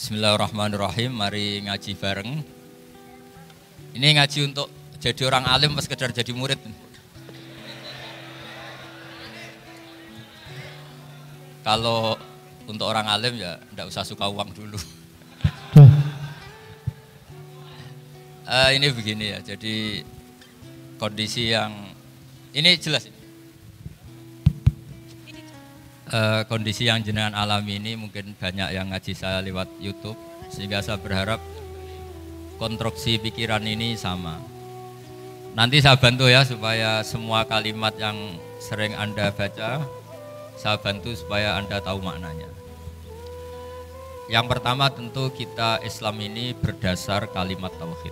Bismillahirrahmanirrahim. Mari ngaji bareng. Ini ngaji untuk jadi orang alim, pas sekedar jadi murid. Kalau untuk orang alim ya enggak usah suka uang dulu. Ini begini ya. Jadi kondisi yang ini jelas. Kondisi yang jenengan alami ini mungkin banyak yang ngaji saya lewat YouTube, sehingga saya berharap konstruksi pikiran ini sama. Nanti saya bantu ya supaya semua kalimat yang sering Anda baca, saya bantu supaya Anda tahu maknanya. Yang pertama tentu kita Islam ini berdasar kalimat tauhid.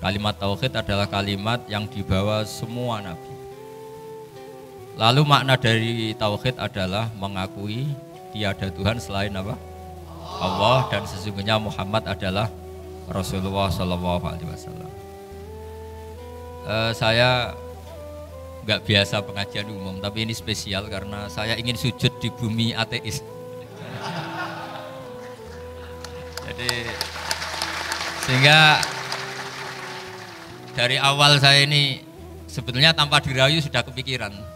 Kalimat tauhid adalah kalimat yang dibawa semua nabi. Lalu makna dari tauhid adalah mengakui tiada Tuhan selain apa? Allah, dan sesungguhnya Muhammad adalah Rasulullah Shallallahu Alaihi Wasallam. Saya nggak biasa pengajian umum, tapi ini spesial karena saya ingin sujud di bumi ateis. Jadi sehingga dari awal saya ini sebetulnya tanpa dirayu sudah kepikiran.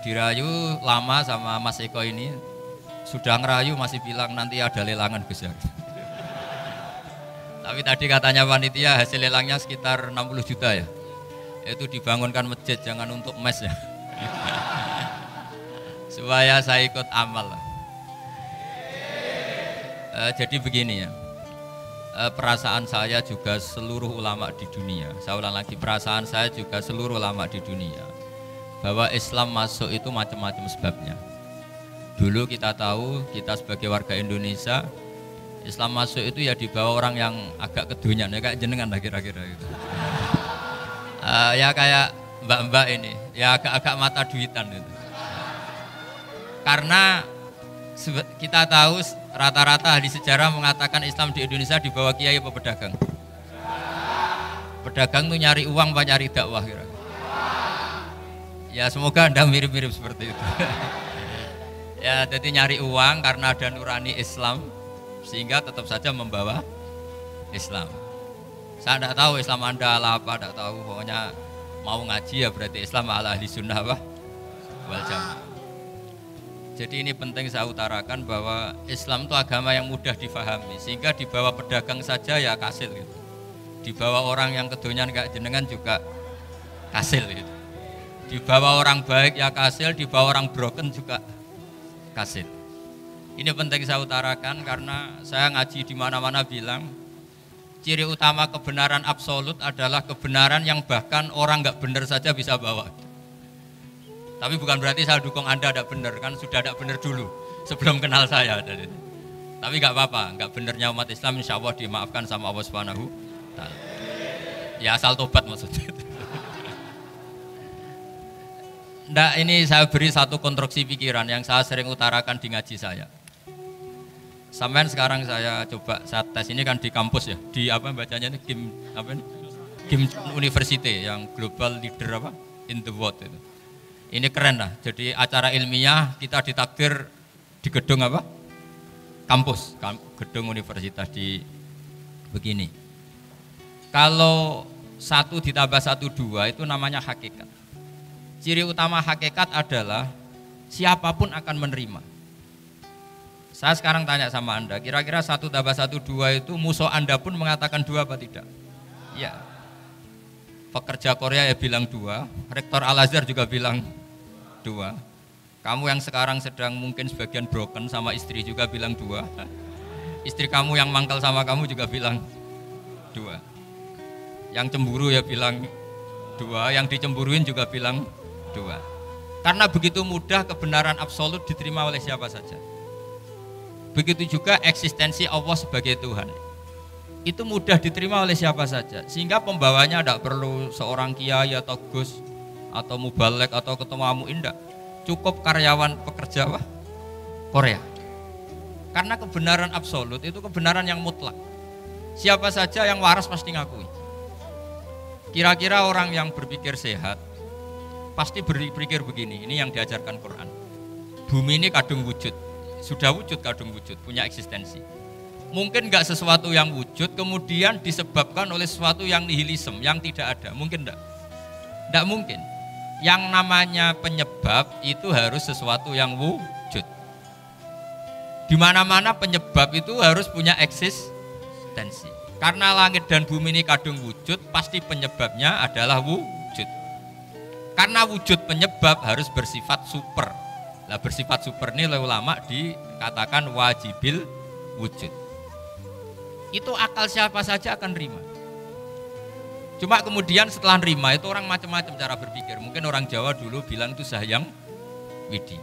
Dirayu lama sama Mas Eko ini, sudah ngerayu masih bilang nanti ada lelangan besar. Tapi tadi katanya panitia hasil lelangnya sekitar 60 juta ya. Itu dibangunkan masjid, jangan untuk mes ya. Supaya saya ikut amal. Jadi begini ya. Perasaan saya juga seluruh ulama di dunia. Saya ulang lagi, perasaan saya juga seluruh ulama di dunia, bahwa Islam masuk itu macam-macam sebabnya. Dulu kita tahu, kita sebagai warga Indonesia, Islam masuk itu ya dibawa orang yang agak kedonyan, ya kayak jenengan lah kira-kira gitu. Ya kayak mbak-mbak ini, ya agak-agak mata duitan gitu. Karena kita tahu rata-rata ahli sejarah mengatakan Islam di Indonesia dibawa kiai apa pedagang. Pedagang tuh nyari uang apa nyari dakwah kira-kira. Ya semoga Anda mirip-mirip seperti itu. Ya jadi nyari uang karena ada nurani Islam, sehingga tetap saja membawa Islam. Saya tidak tahu Islam Anda ala apa, tidak tahu. Pokoknya mau ngaji ya berarti Islam ala ahli sunnah wal jamaah. Jadi ini penting saya utarakan bahwa Islam itu agama yang mudah difahami, sehingga dibawa pedagang saja ya kasil gitu. Dibawa orang yang kedonyan kayak jenengan juga kasil gitu. Dibawa orang baik ya kasil, dibawa orang broken juga kasil. Ini penting saya utarakan karena saya ngaji di mana-mana bilang ciri utama kebenaran absolut adalah kebenaran yang bahkan orang nggak benar saja bisa bawa. Tapi bukan berarti saya dukung Anda tidak benar, kan sudah tidak benar dulu sebelum kenal saya. Tapi nggak apa-apa, nggak benarnya umat Islam insya Allah dimaafkan sama Allah Subhanahu wa Ta'ala. Ya asal tobat maksudnya. Nggak, ini saya beri satu konstruksi pikiran yang saya sering utarakan di ngaji saya. Sampai sekarang saya coba, saya tes ini kan di kampus ya, di apa bacanya ini Kim University yang global leader apa in the world itu. Ini keren lah, jadi acara ilmiah kita ditakdir di gedung apa? Kampus, gedung universitas di begini. Kalau 1 ditambah 1 2 itu namanya hakikat. Ciri utama hakikat adalah siapapun akan menerima. Saya sekarang tanya sama Anda, kira-kira 1 tambah 1 2 itu musuh Anda pun mengatakan 2 apa tidak? Ya. Pekerja Korea ya bilang 2, rektor Al-Azhar juga bilang 2. Kamu yang sekarang sedang mungkin sebagian broken sama istri juga bilang 2. Istri kamu yang mangkal sama kamu juga bilang 2. Yang cemburu ya bilang 2, yang dicemburuin juga bilang 2. Karena begitu mudah kebenaran absolut diterima oleh siapa saja. Begitu juga eksistensi Allah sebagai Tuhan. Itu mudah diterima oleh siapa saja. Sehingga pembawanya tidak perlu seorang kiai atau gus atau mubalek atau ketua muin, tidak. Cukup karyawan pekerja Korea. Karena kebenaran absolut itu kebenaran yang mutlak. Siapa saja yang waras pasti ngakui. Kira-kira orang yang berpikir sehat pasti berpikir begini, ini yang diajarkan Quran. Bumi ini kadung wujud, sudah wujud kadung wujud, punya eksistensi. Mungkin nggak sesuatu yang wujud kemudian disebabkan oleh sesuatu yang nihilisme, yang tidak ada. Mungkin enggak? Enggak mungkin. Yang namanya penyebab itu harus sesuatu yang wujud. Di mana-mana penyebab itu harus punya eksistensi. Karena langit dan bumi ini kadung wujud, pasti penyebabnya adalah wujud. Karena wujud penyebab harus bersifat super. Nah, bersifat super ini oleh ulama dikatakan wajibil wujud. Itu akal siapa saja akan terima. Cuma kemudian setelah nerima itu orang macam-macam cara berpikir. Mungkin orang Jawa dulu bilang itu Sahyang Widi.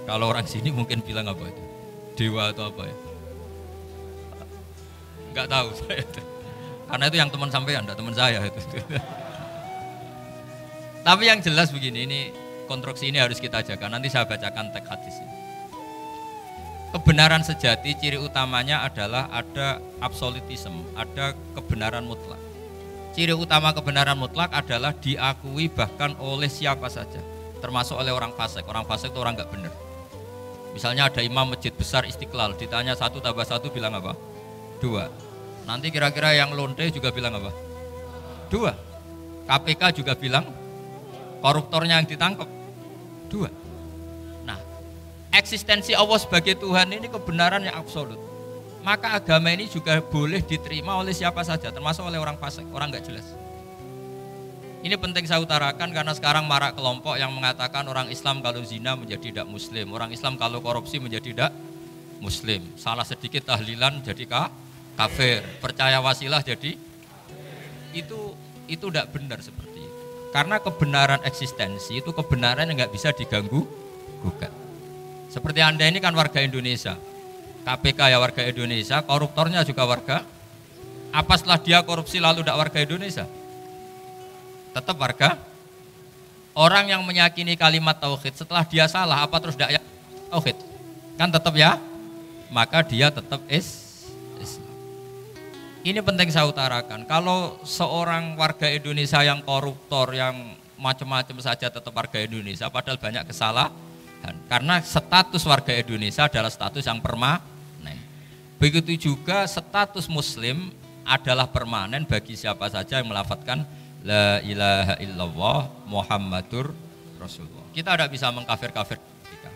Kalau orang sini mungkin bilang apa itu? Dewa atau apa ya? Enggak tahu saya itu. Karena itu yang teman sampean, enggak teman saya itu. Tapi yang jelas begini, ini konstruksi ini harus kita jaga. Nanti saya bacakan teks hadis ini. Kebenaran sejati ciri utamanya adalah ada absolutisme, ada kebenaran mutlak. Ciri utama kebenaran mutlak adalah diakui bahkan oleh siapa saja, termasuk oleh orang fasik. Orang fasik itu orang nggak benar. Misalnya ada imam masjid besar Istiqlal, ditanya 1 tambah 1 bilang apa? 2. Nanti kira-kira yang lonte juga bilang apa? 2. KPK juga bilang koruptornya yang ditangkap 2. Nah, eksistensi Allah sebagai Tuhan ini kebenaran yang absolut. Maka agama ini juga boleh diterima oleh siapa saja, termasuk oleh orang fasik, orang nggak jelas. Ini penting saya utarakan karena sekarang marak kelompok yang mengatakan orang Islam kalau zina menjadi tidak muslim, orang Islam kalau korupsi menjadi tidak muslim, salah sedikit tahlilan jadi kafir, percaya wasilah jadi itu tidak benar seperti itu. Karena kebenaran eksistensi itu kebenaran yang nggak bisa diganggu gugat. Seperti Anda ini kan warga Indonesia. KPK ya warga Indonesia, koruptornya juga warga. Apa setelah dia korupsi lalu tidak warga Indonesia? Tetap warga. Orang yang meyakini kalimat tauhid setelah dia salah apa terus tidak tauhid? Kan tetap ya. Maka dia tetap Islam. Ini penting saya utarakan. Kalau seorang warga Indonesia yang koruptor, yang macam-macam saja tetap warga Indonesia, padahal banyak kesalahan. Karena status warga Indonesia adalah status yang permanen. Begitu juga status muslim adalah permanen bagi siapa saja yang melafadzkan la ilaha illallah Muhammadur Rasulullah. Kita tidak bisa mengkafir-kafir kita.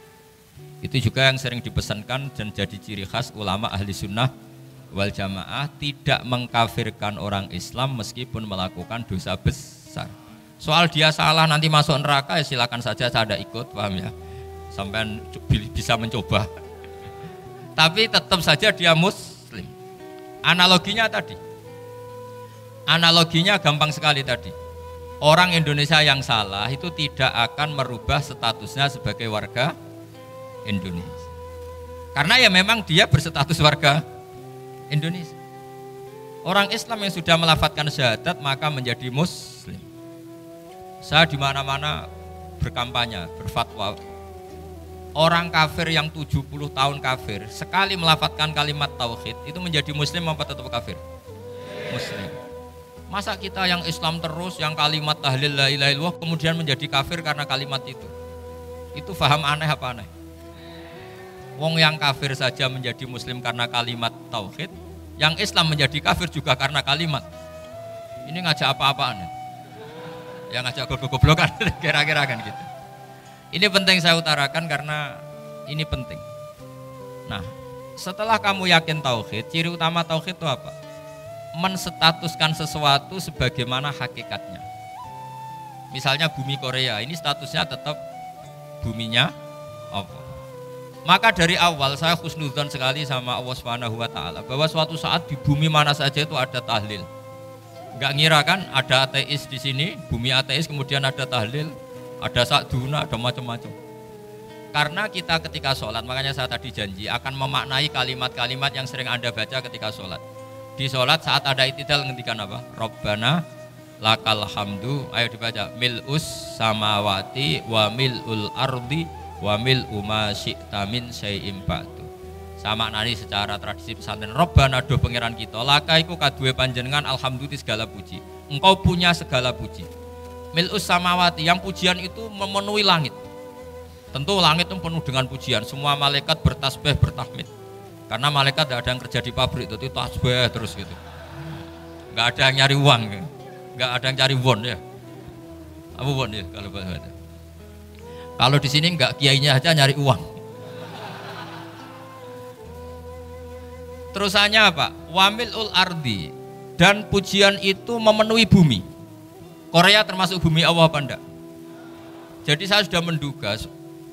Itu juga yang sering dipesankan dan jadi ciri khas ulama ahli sunnah wal jamaah, tidak mengkafirkan orang Islam meskipun melakukan dosa besar. Soal dia salah nanti masuk neraka ya silakan saja, saya tidak ikut, paham ya? Sampai bisa mencoba, tapi tetap saja dia muslim. Analoginya gampang sekali tadi. Orang Indonesia yang salah itu tidak akan merubah statusnya sebagai warga Indonesia, karena ya memang dia berstatus warga Indonesia. Orang Islam yang sudah melafadzkan syahadat maka menjadi muslim. Saya di mana-mana berkampanye, berfatwa. Orang kafir yang 70 tahun kafir, sekali melafadzkan kalimat tauhid itu menjadi muslim apa tetap kafir? Muslim. Masa kita yang Islam terus, yang kalimat tahlil la ilaha illallah kemudian menjadi kafir karena kalimat itu? Itu faham aneh apa aneh? Wong yang kafir saja menjadi muslim karena kalimat tauhid, yang Islam menjadi kafir juga karena kalimat. Ini ngajak apa-apaan ya? Ya ngajak goblok-goblokan kira-kira kan gitu. Ini penting saya utarakan karena ini penting. Nah, setelah kamu yakin tauhid, ciri utama tauhid itu apa? Menstatuskan sesuatu sebagaimana hakikatnya. Misalnya bumi Korea, ini statusnya tetap buminya Allah. Maka dari awal saya husnudzon sekali sama Allah Subhanahu wa taala bahwa suatu saat di bumi mana saja itu ada tahlil. Enggak ngira kan ada ateis di sini, bumi ateis kemudian ada tahlil. Ada sakduna, ada macam-macam. Karena kita ketika sholat, makanya saya tadi janji akan memaknai kalimat-kalimat yang sering Anda baca ketika sholat. Di sholat saat ada itidal ngendikan apa? Rabbana lakal hamdu, ayo dibaca, mil'us samawati wa mil'ul ardi wa mil'u ma syi'ta min syai'im ba'du. Sama maknani secara tradisi pesantren, Rabbana do pangeran kita, laka iku kaduwe panjenengan alhamdulillah segala puji. Engkau punya segala puji. Mil'us samawati, yang pujian itu memenuhi langit. Tentu langit itu penuh dengan pujian, semua malaikat bertasbih, bertahmid. Karena malaikat tidak ada yang kerja di pabrik itu tasbih terus gitu. Nggak ada yang nyari uang, nggak ada yang cari won ya. Apa won ya kalau bahasa? Kalau di sini nggak kiainya aja nyari uang. Terusannya apa? Wamilul ardi, dan pujian itu memenuhi bumi. Korea termasuk bumi Allah apa enggak? Jadi saya sudah menduga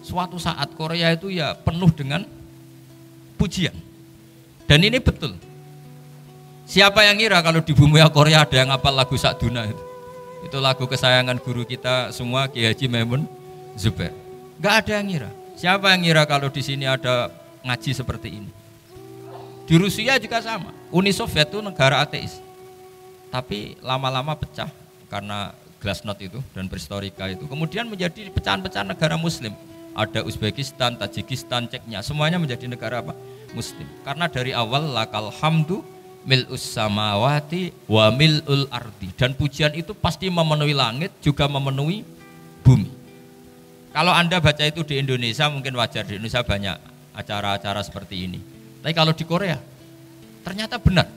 suatu saat Korea itu ya penuh dengan pujian. Dan ini betul. Siapa yang ngira kalau di bumi Korea ada yang hafal lagu Sakduna itu? Itu lagu kesayangan guru kita semua, Ki Haji Maimun Zubair. Gak ada yang ngira. Siapa yang ngira kalau di sini ada ngaji seperti ini? Di Rusia juga sama. Uni Soviet itu negara ateis. Tapi lama-lama pecah karena glasnost itu dan perestorika itu. Kemudian menjadi pecahan-pecahan negara muslim. Ada Uzbekistan, Tajikistan, Ceknya, semuanya menjadi negara apa? Muslim. Karena dari awal lakal hamdu mil'us samawati wa mil'ul ardi, dan pujian itu pasti memenuhi langit juga memenuhi bumi. Kalau Anda baca itu di Indonesia mungkin wajar, di Indonesia banyak acara-acara seperti ini. Tapi kalau di Korea ternyata benar.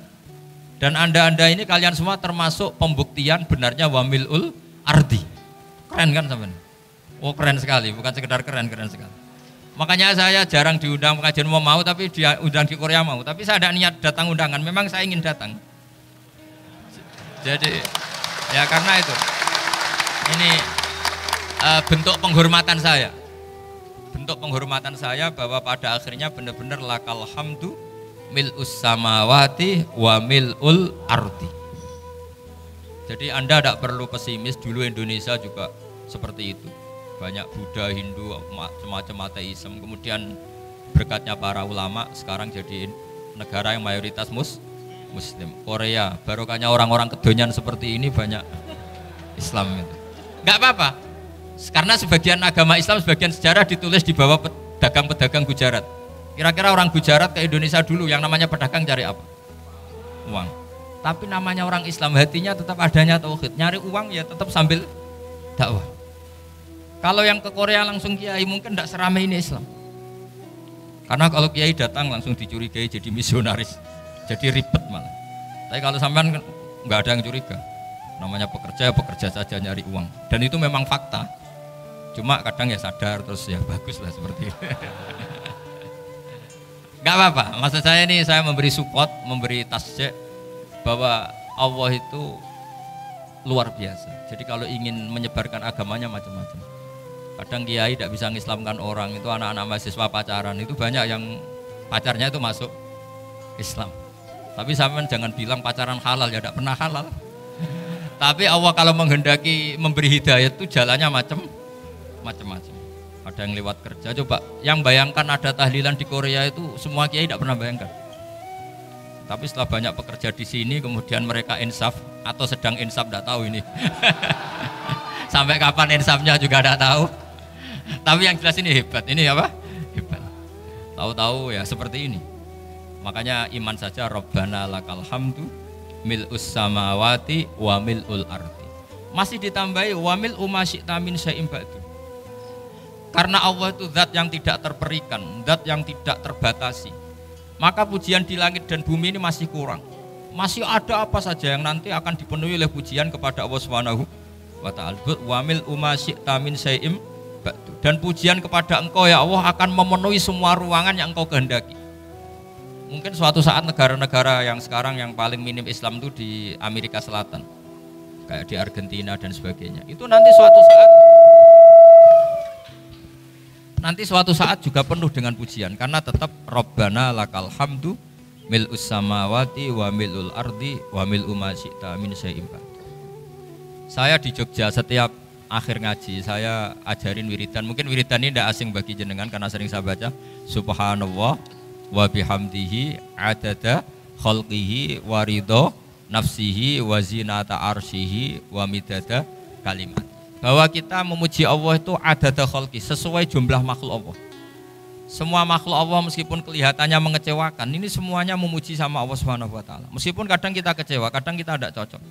Dan Anda ini kalian semua termasuk pembuktian benarnya wa mil'ul ardi. Keren kan sampean? Oh keren sekali, bukan sekedar keren, keren sekali. Makanya saya jarang diundang pengajian mau, tapi dia undang di Korea mau. Tapi saya tidak niat datang undangan, memang saya ingin datang. Jadi ya karena itu, ini bentuk penghormatan saya. Bentuk penghormatan saya bahwa pada akhirnya benar-benar lakal hamdu mil'us samawati wa mil'ul ardi. Jadi Anda tidak perlu pesimis, dulu Indonesia juga seperti itu. Banyak Buddha, Hindu, semacam ateisme. Kemudian berkatnya para ulama sekarang jadi negara yang mayoritas Muslim. Korea, barokahnya orang-orang kedonyan seperti ini banyak Islam itu. Enggak apa-apa. Karena sebagian agama Islam, sebagian sejarah ditulis di bawah pedagang-pedagang Gujarat. Kira-kira orang Gujarat ke Indonesia dulu yang namanya pedagang cari apa? Uang. Tapi namanya orang Islam, hatinya tetap adanya tauhid. Nyari uang ya tetap sambil dakwah. Kalau yang ke Korea langsung kiai mungkin tidak seramai ini Islam. Karena kalau kiai datang langsung dicurigai jadi misionaris, jadi ribet malah. Tapi kalau sampean nggak ada yang curiga. Namanya pekerja saja nyari uang. Dan itu memang fakta. Cuma kadang ya sadar terus ya bagus lah seperti itu. Nggak apa-apa. Maksud saya ini saya memberi support, memberi tasjek bahwa Allah itu luar biasa. Jadi kalau ingin menyebarkan agamanya macam-macam. Kadang kiai tidak bisa mengislamkan orang, itu anak-anak mahasiswa pacaran, itu banyak yang pacarnya itu masuk Islam. Tapi sampean jangan bilang pacaran halal, ya tidak pernah halal. Tapi Allah kalau menghendaki memberi hidayah itu jalannya macam-macam. Ada yang lewat kerja, coba yang bayangkan ada tahlilan di Korea itu semua kiai tidak pernah bayangkan. Tapi setelah banyak pekerja di sini, kemudian mereka insaf atau sedang insaf, tidak tahu ini. Sampai kapan insafnya juga tidak tahu. Tapi yang jelas ini hebat. Ini apa? Hebat. Tahu-tahu ya seperti ini. Makanya iman saja Rabbana lakal hamdu mil'us samawati wa mil'ul ardi. Masih ditambahi wa mil'u ma syi'ta min syai'in ba'du. Karena Allah itu zat yang tidak terperikan, zat yang tidak terbatasi. Maka pujian di langit dan bumi ini masih kurang. Masih ada apa saja yang nanti akan dipenuhi oleh pujian kepada Allah Subhanahu wa ta'ala. Wa mil'u ma syi'ta min syai'in ba'du. Dan pujian kepada Engkau ya Allah akan memenuhi semua ruangan yang Engkau kehendaki. Mungkin suatu saat negara-negara yang sekarang yang paling minim Islam itu di Amerika Selatan, kayak di Argentina dan sebagainya, itu nanti suatu saat juga penuh dengan pujian, karena tetap Rabbana lakal hamdu mil'us samawati wa mil'ul ardi wa mil'u ma syi'ta min syai'in ba'du. Saya di Jogja setiap akhir ngaji saya ajarin wiridan. Mungkin wiridan ini tidak asing bagi jenengan karena sering saya baca. Subhanallah wa bihamdihi adada khalqihi wa ridho nafsihi wa zinata arsyihi wa midada kalimat. Bahwa kita memuji Allah itu adada khalqi, sesuai jumlah makhluk Allah. Semua makhluk Allah meskipun kelihatannya mengecewakan, ini semuanya memuji sama Allah Subhanahu wa taala. Meskipun kadang kita kecewa, kadang kita tidak cocok.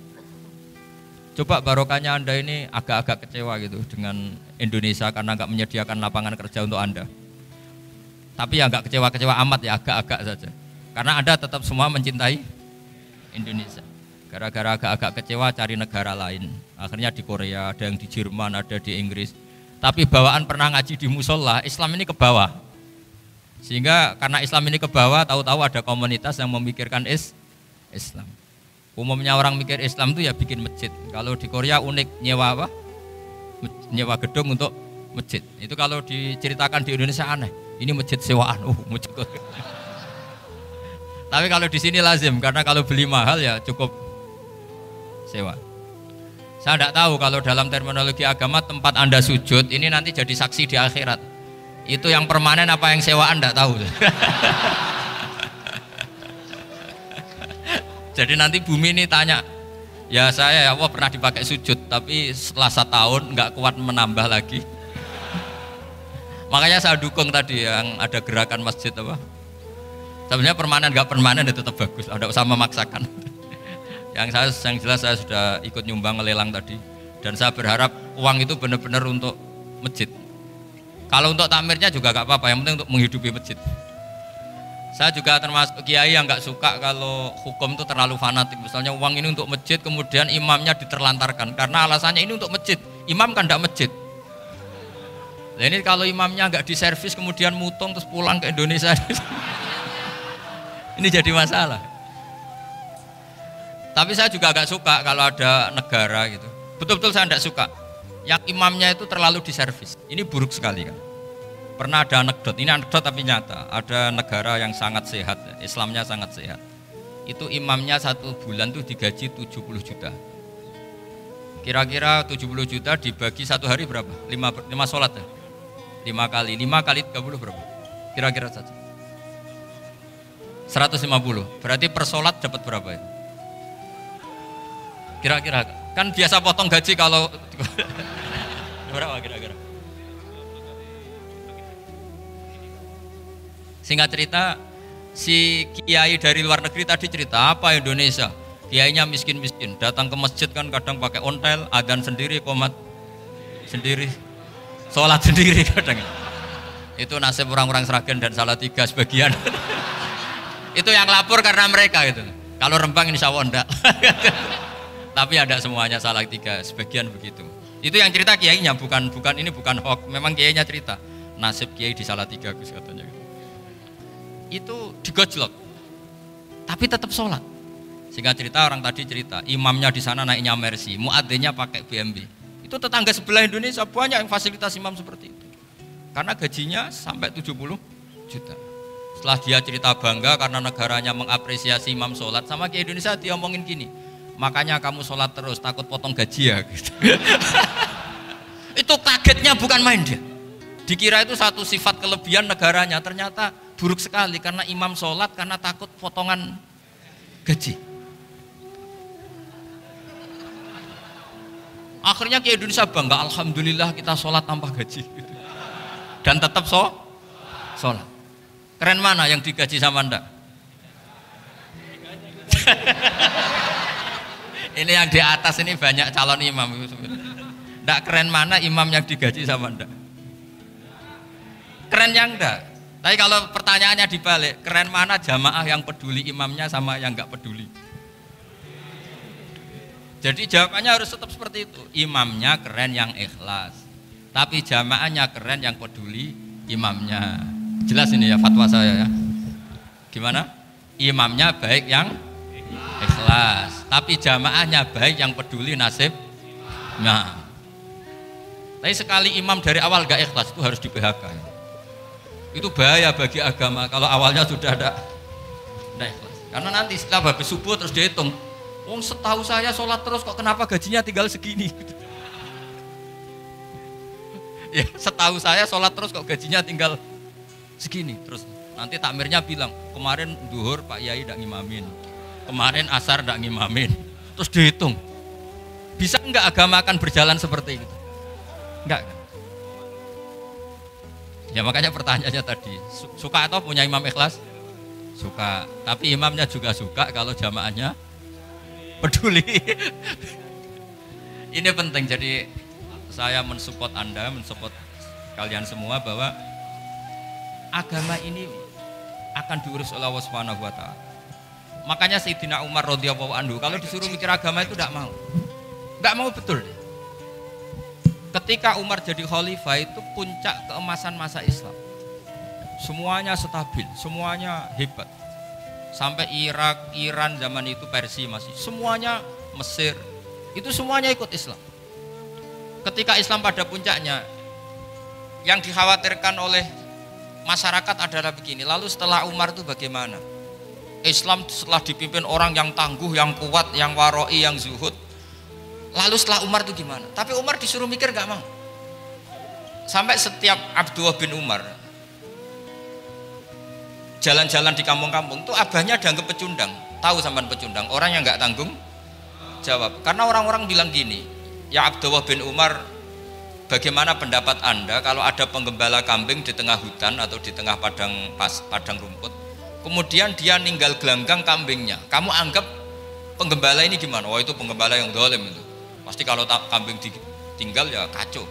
Coba barokahnya Anda ini agak-agak kecewa gitu dengan Indonesia karena nggak menyediakan lapangan kerja untuk Anda. Tapi ya nggak kecewa-kecewa amat ya, agak-agak saja. Karena Anda tetap semua mencintai Indonesia. Gara-gara agak-agak kecewa cari negara lain. Akhirnya di Korea, ada yang di Jerman, ada di Inggris. Tapi bawaan pernah ngaji di musola, Islam ini ke bawah. Sehingga karena Islam ini ke bawah, tahu-tahu ada komunitas yang memikirkan Islam. Umumnya orang mikir Islam itu ya bikin masjid. Kalau di Korea unik, nyewa apa? Nyewa gedung untuk masjid. Itu kalau diceritakan di Indonesia aneh. Ini masjid sewaan. Masjid. Tapi kalau di sini lazim, karena kalau beli mahal ya cukup sewa. Saya tidak tahu kalau dalam terminologi agama tempat Anda sujud ini nanti jadi saksi di akhirat. Itu yang permanen apa yang sewaan tidak tahu. Jadi nanti bumi ini tanya, ya saya ya Allah pernah dipakai sujud, tapi setelah 1 tahun nggak kuat menambah lagi. Makanya saya dukung tadi yang ada gerakan masjid apa. Sebenarnya permanen nggak permanen itu tetap bagus, tidak usah memaksakan. Yang jelas saya sudah ikut nyumbang lelang tadi, dan saya berharap uang itu benar-benar untuk masjid. Kalau untuk takmirnya juga nggak apa-apa, yang penting untuk menghidupi masjid. Saya juga termasuk kiai yang nggak suka kalau hukum itu terlalu fanatik. Misalnya uang ini untuk masjid, kemudian imamnya diterlantarkan karena alasannya ini untuk masjid. Imam kan tidak masjid. Nah ini kalau imamnya nggak diservis kemudian mutung terus pulang ke Indonesia, ini jadi masalah. Tapi saya juga agak suka kalau ada negara gitu. Betul-betul saya tidak suka yang imamnya itu terlalu diservis. Ini buruk sekali kan. Pernah ada anekdot, ini anekdot tapi nyata. Ada negara yang sangat sehat, Islamnya sangat sehat. Itu imamnya 1 bulan tuh digaji 70 juta. Kira-kira 70 juta dibagi 1 hari berapa? 5 sholat ya? 5 kali 30 berapa? Kira-kira saja 150. Berarti per sholat dapat berapa ya? Kira-kira kan biasa potong gaji kalau berapa kira-kira? Singkat cerita, si kiai dari luar negeri tadi cerita apa Indonesia? Kiainya miskin-miskin, datang ke masjid kan kadang pakai ontel, adzan sendiri, qomat sendiri, sholat sendiri kadang. Itu nasib orang-orang Sragen dan Salatiga sebagian. Itu yang lapor karena mereka itu. Kalau Rembang insya Allah enggak. Tapi ada semuanya Salatiga, sebagian begitu. Itu yang cerita kiainya, bukan hoax, memang kiainya cerita. Nasib kiai di Salatiga Gus katanya. Itu digojlok, tapi tetap sholat. Sehingga cerita orang tadi cerita, imamnya di sana naiknya Mercy, muadzinnya pakai BMW. Itu tetangga sebelah Indonesia banyak yang fasilitas imam seperti itu. Karena gajinya sampai 70 juta. Setelah dia cerita bangga karena negaranya mengapresiasi imam sholat, sama ke Indonesia dia omongin gini, makanya kamu sholat terus, takut potong gaji ya. Gitu. Itu kagetnya bukan main dia. Dikira itu satu sifat kelebihan negaranya, ternyata buruk sekali karena imam sholat karena takut potongan gaji. Akhirnya ke Indonesia bangga, alhamdulillah kita sholat tanpa gaji dan tetap sholat. Keren mana yang digaji sama Anda? Ini yang di atas ini banyak calon imam. Nggak keren mana imam yang digaji sama Anda? Keren yang enggak. Tapi kalau pertanyaannya dibalik, keren mana jamaah yang peduli imamnya sama yang enggak peduli? Jadi jawabannya harus tetap seperti itu. Imamnya keren yang ikhlas, tapi jamaahnya keren yang peduli imamnya. Jelas ini ya fatwa saya ya. Gimana? Imamnya baik yang ikhlas, tapi jamaahnya baik yang peduli nasib. Nah, tapi sekali imam dari awal enggak ikhlas itu harus di PHK. Ya. Itu bahaya bagi agama kalau awalnya sudah ada ikhlas. Karena nanti setelah habis subuh terus dihitung, setahu saya sholat terus kok kenapa gajinya tinggal segini? Ya, setahu saya sholat terus kok gajinya tinggal segini. Terus nanti takmirnya bilang, kemarin duhur Pak Yai tidak ngimamin, kemarin asar tidak ngimamin. Terus dihitung, bisa enggak agama akan berjalan seperti itu? Enggak. Ya makanya pertanyaannya tadi, suka atau punya imam ikhlas? Suka, tapi imamnya juga suka kalau jamaahnya peduli. Ini penting, jadi saya mensupport Anda, mensupport kalian semua bahwa agama ini akan diurus oleh Allah Subhanahu wa taala. Makanya Sayyidina Umar radhiyallahu anhu kalau disuruh mikir agama itu tidak mau. Enggak mau betul. Ketika Umar jadi khalifah itu puncak keemasan masa Islam. Semuanya stabil, semuanya hebat. Sampai Irak, Iran zaman itu Persia masih, semuanya Mesir, itu semuanya ikut Islam. Ketika Islam pada puncaknya, yang dikhawatirkan oleh masyarakat adalah begini, lalu setelah Umar itu bagaimana? Islam setelah dipimpin orang yang tangguh, yang kuat, yang waroi, yang zuhud, lalu setelah Umar itu gimana? Tapi Umar disuruh mikir gak mau. Sampai setiap Abdullah bin Umar jalan-jalan di kampung-kampung tuh abahnya dianggap pecundang. Tahu sampean pecundang? Orang yang nggak tanggung jawab. Karena orang-orang bilang gini, ya Abdullah bin Umar, bagaimana pendapat Anda kalau ada penggembala kambing di tengah hutan atau di tengah padang rumput, kemudian dia ninggal gelanggang kambingnya, kamu anggap penggembala ini gimana? Oh itu penggembala yang dolim itu. Pasti kalau kambing ditinggal ya kacau.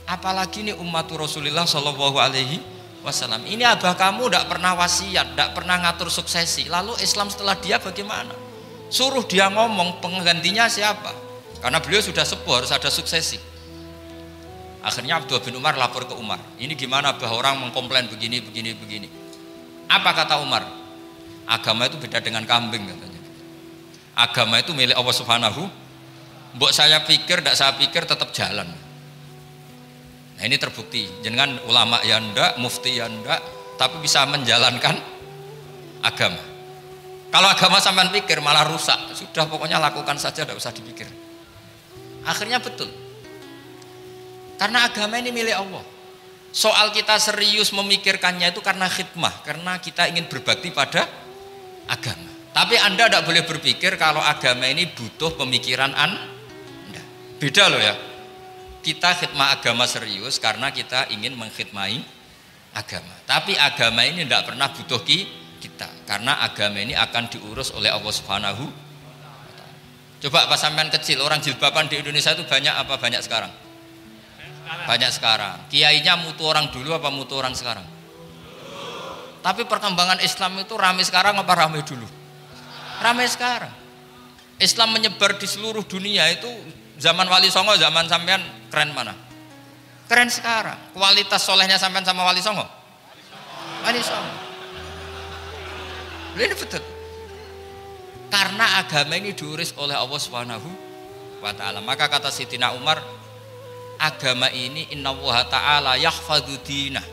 Apalagi ini umat Rasulullah Shallallahu Alaihi Wasallam. Ini abah kamu tidak pernah wasiat, tidak pernah ngatur suksesi. Lalu Islam setelah dia bagaimana? Suruh dia ngomong penggantinya siapa? Karena beliau sudah sepuh, harus ada suksesi. Akhirnya Abdullah bin Umar lapor ke Umar. Ini gimana abah, orang mengkomplain begini. Apa kata Umar? Agama itu beda dengan kambing katanya. Agama itu milik Allah Subhanahu. Mbok saya pikir, tidak saya pikir tetap jalan. Nah ini terbukti, jangan ulama ya ndak, mufti ya ndak, tapi bisa menjalankan agama. Kalau agama sampean pikir malah rusak, sudah pokoknya lakukan saja, tidak usah dipikir. Akhirnya betul, karena agama ini milik Allah. Soal kita serius memikirkannya itu karena khidmah, karena kita ingin berbakti pada agama. Tapi Anda tidak boleh berpikir kalau agama ini butuh pemikiran Anda. Beda loh ya. Kita khidmah agama serius karena kita ingin mengkhidmati agama. Tapi agama ini tidak pernah butuh kita, karena agama ini akan diurus oleh Allah Subhanahu. Coba pas sampean kecil, orang jilbaban di Indonesia itu banyak apa banyak sekarang? Banyak sekarang. Kiainya mutu orang dulu apa mutu orang sekarang? Tapi perkembangan Islam itu ramai sekarang apa ramai dulu? Ramai sekarang. Islam menyebar di seluruh dunia itu. Zaman Wali Songo, zaman sampean keren mana? Keren sekarang. Kualitas solehnya sampean sama Wali Songo? Wali Songo. Ini betul. Karena agama ini diurus oleh Allah Subhanahu wa taala. Maka kata Sayyidina Umar, agama ini innallaha ta'ala yahfadzu dinah.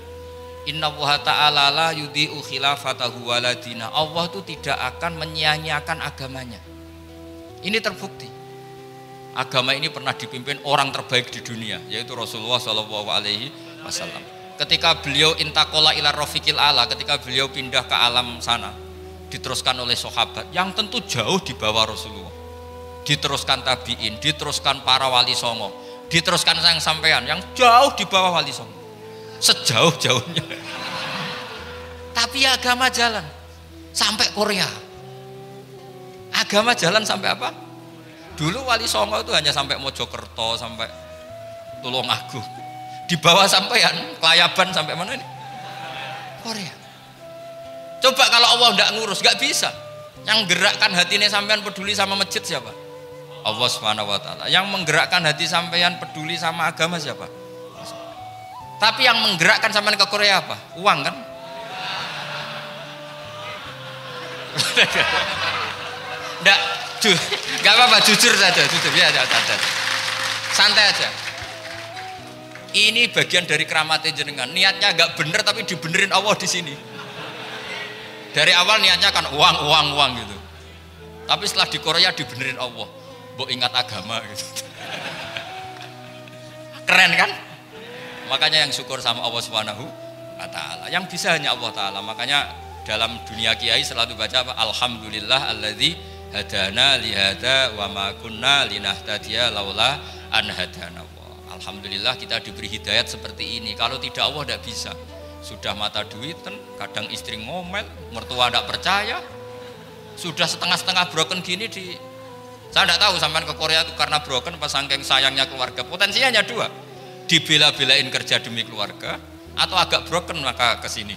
Innallaha ta'ala la yudhi'u khilafatahu wala dinah. Allah itu tidak akan menyia-nyiakan agamanya. Ini terbukti. Agama ini pernah dipimpin orang terbaik di dunia, yaitu Rasulullah Shallallahu Alaihi Wasallam. Ketika beliau intakola ila rofiqil ala, ketika beliau pindah ke alam sana, diteruskan oleh sahabat yang tentu jauh di bawah Rasulullah. Diteruskan tabiin, diteruskan para wali songo, diteruskan sayang sampean yang jauh di bawah wali songo, sejauh-jauhnya. Tapi agama jalan sampai Korea. Agama jalan sampai apa? Dulu Wali Songo itu hanya sampai Mojokerto, sampai Tulungagung. Di bawah sampean, Klayaban sampai mana ini? Korea. Coba kalau Allah tidak ngurus, nggak bisa. Yang gerakkan hati ini sampean peduli sama masjid siapa? Allah Subhanahu wa taala. Yang menggerakkan hati sampean peduli sama agama siapa? Tapi yang menggerakkan sampean ke Korea apa? Uang kan? Enggak, enggak apa-apa, jujur saja, jujur ya, santai aja. Ini bagian dari keramatnya jenengan. Niatnya agak bener tapi dibenerin Allah di sini. Dari awal niatnya kan uang gitu. Tapi setelah di Korea dibenerin Allah. Mbok ingat agama gitu. Keren kan? Makanya yang syukur sama Allah Subhanahu wa taala. Yang bisa hanya Allah taala. Makanya dalam dunia kiai selalu baca apa? Alhamdulillah alladzi hadana li hada wa ma kunna linahtadiya laula an hadana. Alhamdulillah kita diberi hidayat seperti ini. Kalau tidak Allah tidak bisa. Sudah mata duitan, kadang istri ngomel, mertua tidak percaya. Sudah setengah-setengah broken gini di. Saya tidak tahu sampai ke Korea itu karena broken pas saking sayangnya keluarga. Potensinya hanya dua. Dibela-belain kerja demi keluarga atau agak broken maka ke sini.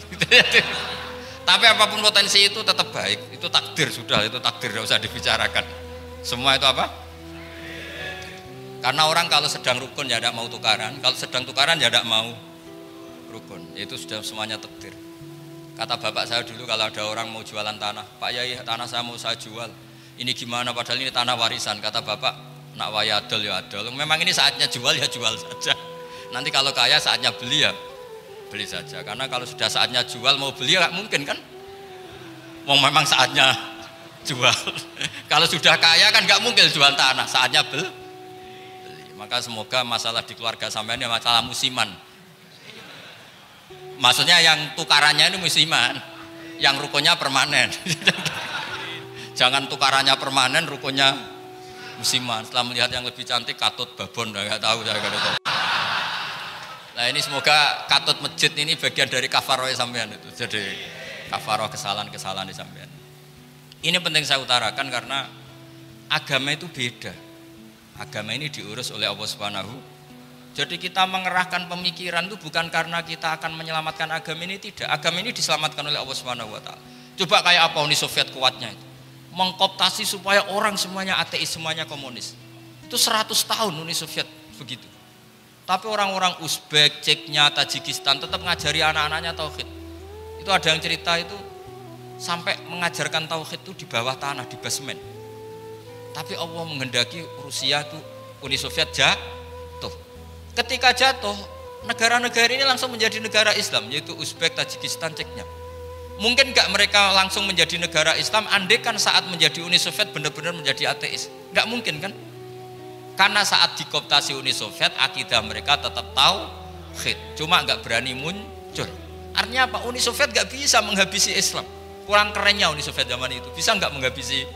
Tapi apapun potensi itu tetap baik, itu takdir sudah, itu takdir, tidak usah dibicarakan. Semua itu apa? Karena orang kalau sedang rukun ya tidak mau tukaran, kalau sedang tukaran ya tidak mau rukun, itu sudah semuanya takdir. Kata bapak saya dulu kalau ada orang mau jualan tanah, Pak Yai tanah saya mau saya jual, ini gimana padahal ini tanah warisan, kata bapak, nak waya adol ya adol, memang ini saatnya jual ya jual saja, nanti kalau kaya saatnya beli ya beli saja, karena kalau sudah saatnya jual mau beli ya nggak mungkin kan, mau memang saatnya jual. Kalau sudah kaya kan nggak mungkin jual tanah, saatnya beli. Maka semoga masalah di keluarga sampean ya masalah musiman. Maksudnya yang tukarannya ini musiman, yang rukunnya permanen. Jangan tukarannya permanen, rukunnya musiman. Setelah melihat yang lebih cantik, katut babon, nggak tahu saya nggak tahu. Nah ini semoga katut masjid ini bagian dari kafaroh sampean itu. Jadi kafaroh kesalahan-kesalahan di sampean. Ini penting saya utarakan karena agama itu beda. Agama ini diurus oleh Allah Subhanahu. Jadi kita mengerahkan pemikiran itu bukan karena kita akan menyelamatkan agama ini, tidak. Agama ini diselamatkan oleh Allah Subhanahu wa taala. Coba kayak apa Uni Soviet kuatnya itu. Mengkooptasi supaya orang semuanya ateis, semuanya komunis. Itu 100 tahun Uni Soviet begitu. Tapi orang-orang Uzbek, Ceknya, Tajikistan tetap ngajari anak-anaknya tauhid. Itu ada yang cerita itu sampai mengajarkan tauhid itu di bawah tanah, di basement. Tapi Allah menghendaki Rusia itu Uni Soviet jatuh. Ketika jatuh, negara-negara ini langsung menjadi negara Islam, yaitu Uzbek, Tajikistan, Ceknya. Mungkin nggak mereka langsung menjadi negara Islam, andai kan saat menjadi Uni Soviet benar-benar menjadi ateis. Nggak mungkin kan? Karena saat dikooptasi Uni Soviet, akidah mereka tetap tauhid, cuma nggak berani muncul. Artinya apa? Uni Soviet nggak bisa menghabisi Islam. Kurang kerennya Uni Soviet zaman itu, bisa nggak menghabisi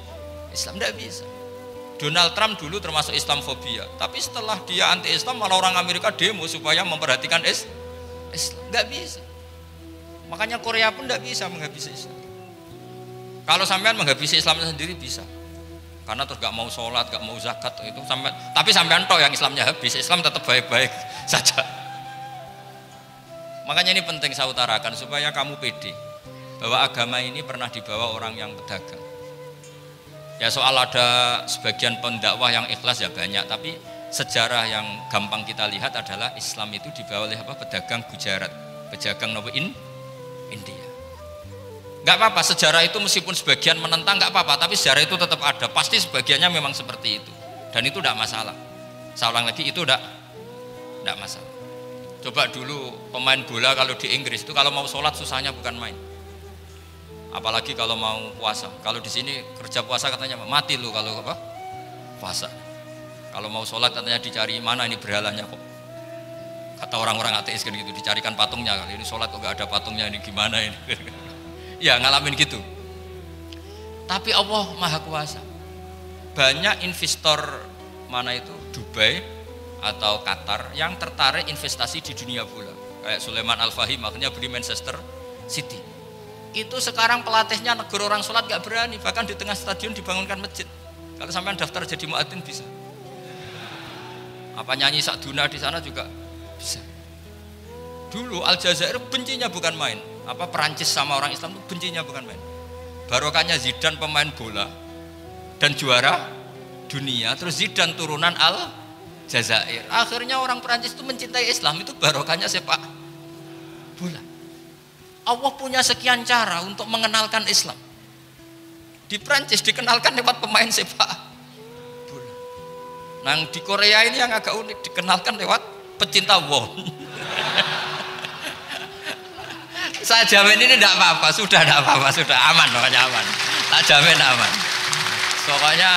Islam? Nggak bisa. Donald Trump dulu termasuk Islamfobia, tapi setelah dia anti Islam malah orang Amerika demo supaya memperhatikan Islam. Nggak bisa. Makanya Korea pun nggak bisa menghabisi Islam. Kalau sampean menghabisi Islam sendiri bisa, karena terus nggak mau sholat, nggak mau zakat itu sampai. Tapi sampean toh yang Islamnya habis, Islam tetap baik-baik saja. Makanya ini penting saya utarakan supaya kamu pede bahwa agama ini pernah dibawa orang yang pedagang. Ya soal ada sebagian pendakwah yang ikhlas ya banyak, tapi sejarah yang gampang kita lihat adalah Islam itu dibawa oleh apa? Pedagang Gujarat, pedagang India. Nggak apa-apa sejarah itu meskipun sebagian menentang nggak apa-apa, tapi sejarah itu tetap ada. Pasti sebagiannya memang seperti itu, dan itu tidak masalah. Saya ulang lagi itu tidak masalah. Coba dulu pemain bola kalau di Inggris itu kalau mau sholat susahnya bukan main. Apalagi kalau mau puasa. Kalau di sini kerja puasa katanya mati lu kalau apa? Puasa. Kalau mau sholat katanya dicari mana ini berhalanya kok. Kata orang-orang ateis kan gitu, dicarikan patungnya. Kali ini sholat kok gak ada patungnya, ini gimana ini? Ya ngalamin gitu. Tapi Allah Maha Kuasa. Banyak investor mana itu Dubai atau Qatar yang tertarik investasi di dunia bola. Kayak Sulaiman Al-Fahim akhirnya beli Manchester City. Itu sekarang pelatihnya negara orang sholat gak berani, bahkan di tengah stadion dibangunkan masjid. Kalau sampai daftar jadi muadzin bisa. Apa nyanyi sakduna di sana juga bisa. Dulu Aljazair bencinya bukan main. Apa Perancis sama orang Islam itu bencinya bukan main. Barokahnya Zidane pemain bola dan juara dunia, terus Zidane turunan Aljazair. Akhirnya orang Perancis itu mencintai Islam, itu barokahnya sepak bola. Allah punya sekian cara untuk mengenalkan Islam. Di Prancis dikenalkan lewat pemain sepak bola. Nah di Korea ini yang agak unik, dikenalkan lewat pecinta won. Saya jamin ini tidak apa-apa, sudah tidak apa-apa, sudah aman, pokoknya aman. Tak jamin aman. Pokoknya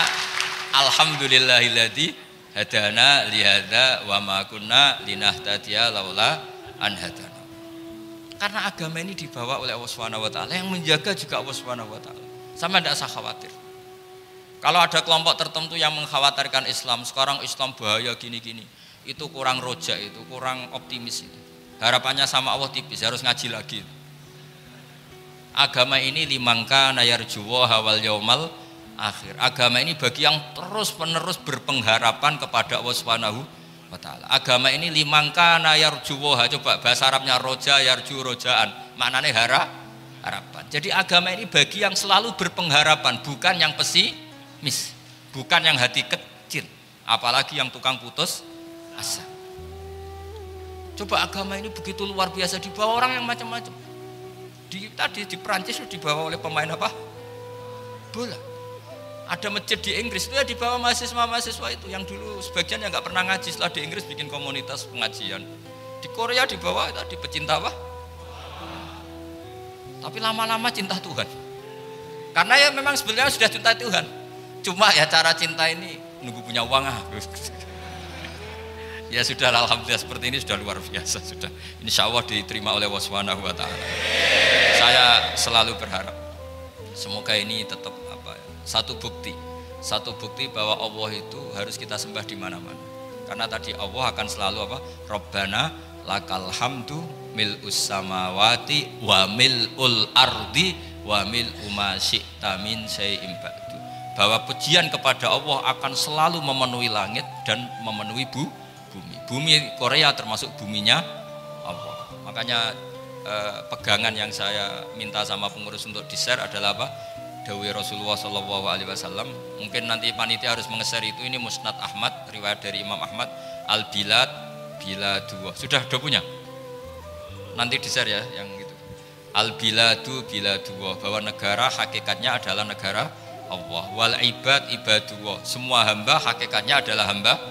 alhamdulillahilladzi hadana lihada wa ma kunna linahtadiya laula an hadana. Karena agama ini dibawa oleh Allah Subhanahu wa taala, yang menjaga juga Allah Subhanahu wa taala. Sama tidak usah khawatir. Kalau ada kelompok tertentu yang mengkhawatirkan Islam, sekarang Islam bahaya gini-gini, itu kurang rojak, itu kurang optimis itu. Harapannya sama Allah tipis, harus ngaji lagi. Agama ini limangka nayarjuwa wal yaumal akhir. Agama ini bagi yang terus-menerus berpengharapan kepada Allah Subhanahu wa ta'ala. Agama ini limangkana yarjuwaha. Coba bahasa Arabnya roja yarju rojaan. Maknanya harapan. Jadi agama ini bagi yang selalu berpengharapan, bukan yang pesimis, bukan yang hati kecil, apalagi yang tukang putus asa. Coba agama ini begitu luar biasa dibawa orang yang macam-macam. Tadi di Perancis dibawa oleh pemain apa? Bola. Ada masjid di Inggris itu ya dibawa mahasiswa-mahasiswa itu yang dulu sebagian yang nggak pernah ngaji, setelah di Inggris bikin komunitas pengajian. Di Korea dibawa tadi pecinta apa? Tapi lama-lama cinta Tuhan. Karena ya memang sebenarnya sudah cinta Tuhan. Cuma ya cara cinta ini nunggu punya uang Ya sudah, alhamdulillah seperti ini sudah luar biasa sudah. Insya Allah diterima oleh Allah Subhanahu wa Ta'ala. Saya selalu berharap semoga ini tetap satu bukti bahwa Allah itu harus kita sembah di mana-mana. Karena tadi Allah akan selalu Rabbana lakal hamdu mil'us samawati wa mil'ul ardi wa mil'u ma syi'ta min syai'in ba'du. Bahwa pujian kepada Allah akan selalu memenuhi langit dan memenuhi bumi. Bumi Korea termasuk buminya Allah. Makanya pegangan yang saya minta sama pengurus untuk di-share adalah Dawai Rasulullah SAW. Mungkin nanti panitia harus mengeser itu. Ini Musnad Ahmad, riwayat dari Imam Ahmad. Al-Bilad Biladullah. Sudah punya? Nanti di-share ya yang gitu. Al-Biladu Biladullah, bahwa negara hakikatnya adalah negara Allah. Wal ibad ibadullah, semua hamba hakikatnya adalah hamba.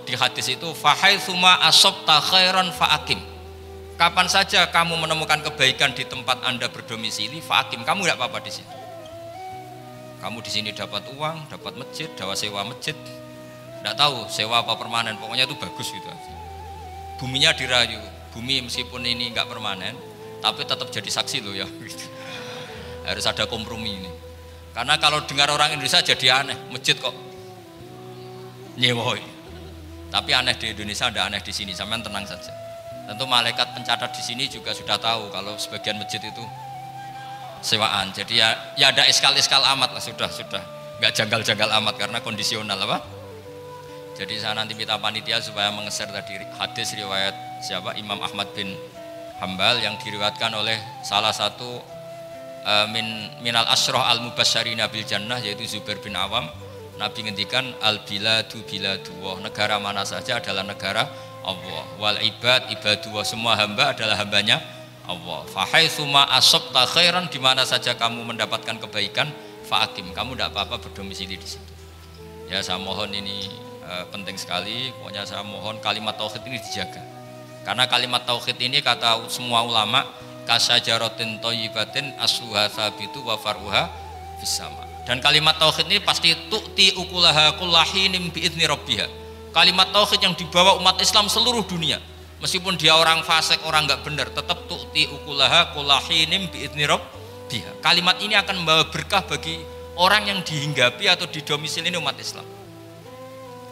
Di hadis itu fahaitsuma asabta khairan faakim. Kapan saja kamu menemukan kebaikan di tempat Anda berdomisili, faakim, kamu enggak apa-apa di situ. Kamu di sini dapat uang, dapat masjid, dapat sewa masjid. Enggak tahu sewa apa permanen, pokoknya itu bagus gitu aja. Buminya dirayu. Bumi meskipun ini enggak permanen, tapi tetap jadi saksi loh ya. Harus ada kompromi ini. Karena kalau dengar orang Indonesia jadi aneh, masjid kok nyewoi. Tapi aneh di Indonesia, ada aneh di sini, sampean tenang saja. Tentu malaikat pencatat di sini juga sudah tahu kalau sebagian masjid itu sewaan. Jadi ya ada eskal-eskal amat lah, sudah. Enggak janggal-janggal amat karena kondisional Jadi saya nanti minta panitia supaya mengeser tadi hadis riwayat siapa? Imam Ahmad bin Hambal yang diriwayatkan oleh salah satu minal asyrah al-mubasysyirina bil jannah, yaitu Zubair bin Awam. Nabi ngendikan al-biladu biladullah, negara mana saja adalah negara Allah. Wal ibad ibadullah, semua hamba adalah hambanya Allah. Fa haitsuma asabta khairan, di mana saja kamu mendapatkan kebaikan, fa'akim, kamu tidak apa-apa berdomisili di situ. Ya saya mohon ini penting sekali. Pokoknya saya mohon kalimat tauhid ini dijaga. Karena kalimat tauhid ini kata semua ulama kasajaratin thayyibatin asluha tsabitu wa faruha fis sama. Dan kalimat tauhid ini pasti tu'ti ukulaha kullahinim biizni rabbiha. Kalimat tauhid yang dibawa umat Islam seluruh dunia. Meskipun dia orang fasik, orang enggak benar, tetap tu'ti ukulaha kullahinim biizni rabbiha. Kalimat ini akan membawa berkah bagi orang yang dihinggapi atau didomisili ini umat Islam.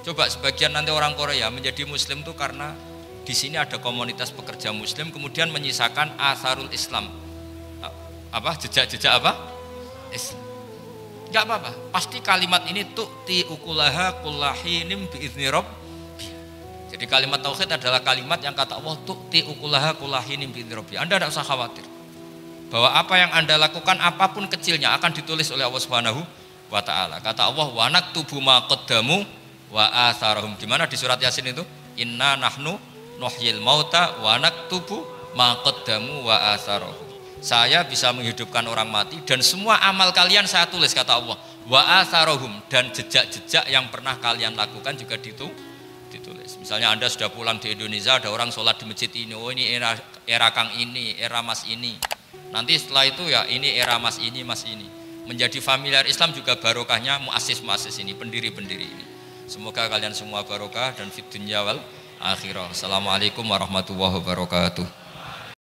Coba sebagian nanti orang Korea menjadi muslim itu karena di sini ada komunitas pekerja muslim, kemudian menyisakan asarul Islam. Jejak-jejak Islam. Enggak apa-apa, pasti kalimat ini tu'ti ukulaha kullahinim biizni rabbiha. Jadi kalimat tauhid adalah kalimat yang kata Allah tu'ti ukulaha kullahinim biizni rabbiha. Anda tidak usah khawatir bahwa apa yang Anda lakukan apapun kecilnya akan ditulis oleh Allah Subhanahu wa Ta'ala. Kata Allah wa naktubu ma qaddamu wa atharahum. Di mana di surat Yasin itu? Inna nahnu nuhyil mauta wa naktubu ma qaddamu wa atharahum. Saya bisa menghidupkan orang mati dan semua amal kalian saya tulis, kata Allah. Wa atharahum, dan jejak-jejak yang pernah kalian lakukan juga ditulis. Misalnya Anda sudah pulang di Indonesia, ada orang sholat di masjid ini, oh ini era Kang ini, era Mas ini. Nanti setelah itu ya ini era Mas ini, Mas ini. Menjadi familiar Islam juga barokahnya muassis-muassis ini, pendiri-pendiri ini. Semoga kalian semua barokah dan fid dunya wal akhirah. Assalamualaikum warahmatullahi wabarakatuh.